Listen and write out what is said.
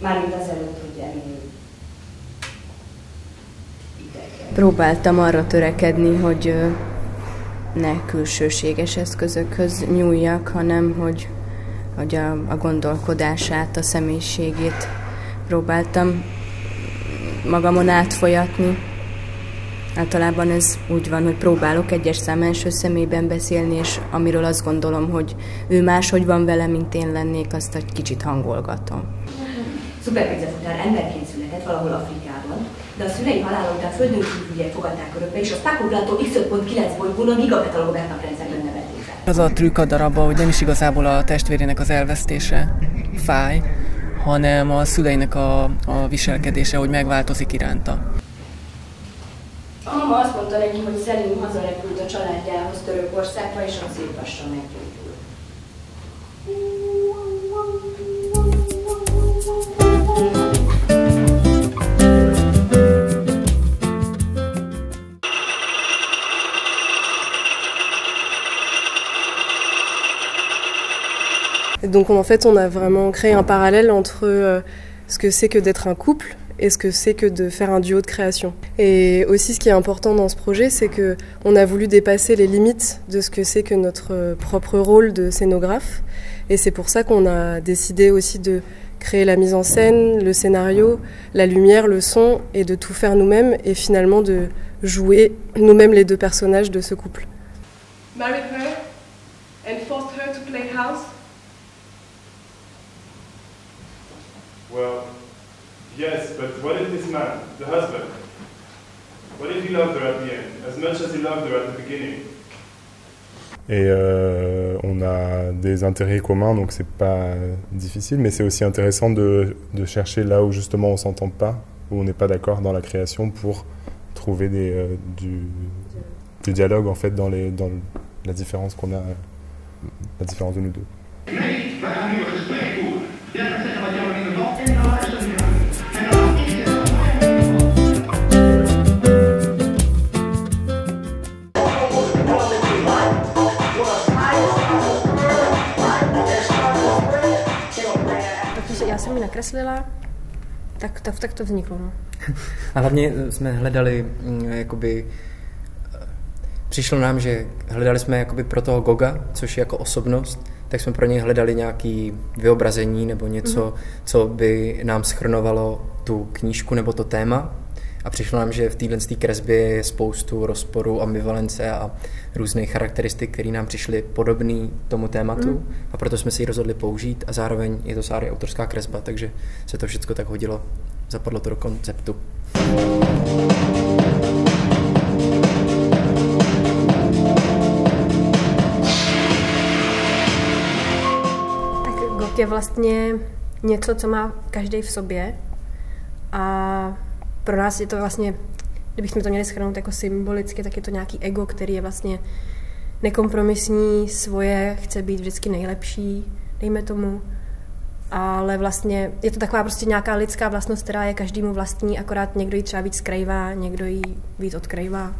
Mármint azelőtt, hogy elmélyül. Próbáltam arra törekedni, hogy ne külsőséges eszközökhöz nyúljak, hanem hogy a gondolkodását, a személyiségét próbáltam magamon átfolyatni. Általában ez úgy van, hogy próbálok egyes szám első személyben beszélni, és amiről azt gondolom, hogy ő máshogy van vele, mint én lennék, azt egy kicsit hangolgatom. Szuperpizza futár emberként született valahol Afrikában, de a szülei halála után földön kívüliek fogadták örökbe, és a Spacograto X5.9 bolygón a gigabetalogomet naprendszerben nevelték fel. Az a trükk a darabban, hogy nem is igazából a testvérének az elvesztése fáj, hanem a szüleinek a viselkedése, hogy megváltozik iránta. A mama azt mondta neki, hogy Szelim hazarepült a családjához Törökországba, és ott szép lassan meggyógyul. Donc en fait, on a vraiment créé un parallèle entre ce que c'est que d'être un couple et ce que c'est que de faire un duo de création. Et aussi, ce qui est important dans ce projet, c'est qu'on a voulu dépasser les limites de ce que c'est que notre propre rôle de scénographe. Et c'est pour ça qu'on a décidé aussi de créer la mise en scène, le scénario, la lumière, le son, et de tout faire nous-mêmes, et finalement de jouer nous-mêmes les deux personnages de ce couple. Married her and forced her to play house. Well, yes, but what if this man, the husband, what if he loved her at the end, as much as he loved her at the beginning? Et on a des intérêts communs, donc c'est pas difficile, mais c'est aussi intéressant de chercher là où justement on s'entend pas, où on n'est pas d'accord dans la création, pour trouver du dialogue en fait dans la différence qu'on a, la différence de nous deux. Já jsem ji nakreslila, tak to vzniklo. No. A hlavně jsme hledali, jakoby, přišlo nám, že hledali jsme jakoby pro toho Goga, což je jako osobnost, tak jsme pro něj hledali nějaké vyobrazení nebo něco, co by nám shrnovalo tu knížku nebo to téma. A přišlo nám, že v této kresbě je spoustu rozporů, ambivalence a různých charakteristik, které nám přišly podobné tomu tématu. A proto jsme si ji rozhodli použít a zároveň je to Sáry autorská kresba, takže se to všechno tak hodilo. Zapadlo to do konceptu. Tak Gog je vlastně něco, co má každý v sobě. A pro nás je to vlastně, kdybychom to měli shrnout jako symbolicky, tak je to nějaký ego, který je vlastně nekompromisní, svoje, chce být vždycky nejlepší, dejme tomu. Ale vlastně je to taková prostě nějaká lidská vlastnost, která je každému vlastní, akorát někdo ji třeba víc skrývá, někdo ji víc odkrývá.